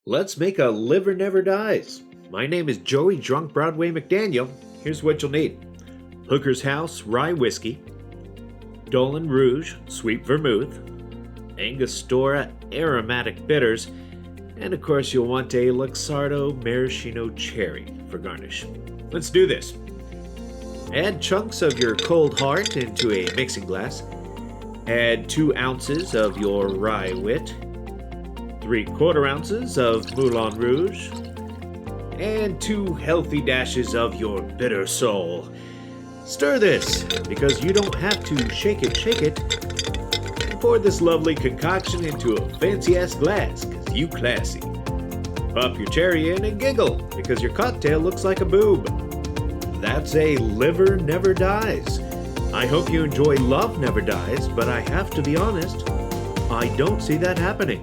Let's make a liver never dies. My name is Joey Drunk Broadway McDaniel. Here's what you'll need. Hooker's House Rye Whiskey, Dolin Rouge Sweet Vermouth, Angostura Aromatic Bitters, and of course you'll want a Luxardo Maraschino Cherry for garnish. Let's do this. Add chunks of your cold heart into a mixing glass. Add 2 ounces of your rye wit, 3/4 ounces of Moulin Rouge, and 2 healthy dashes of your bitter soul. Stir this, because you don't have to shake it. And pour this lovely concoction into a fancy-ass glass, because you classy. Pop your cherry in and giggle, because your cocktail looks like a boob. That's a liver never dies. I hope you enjoy Love Never Dies, but I have to be honest, I don't see that happening.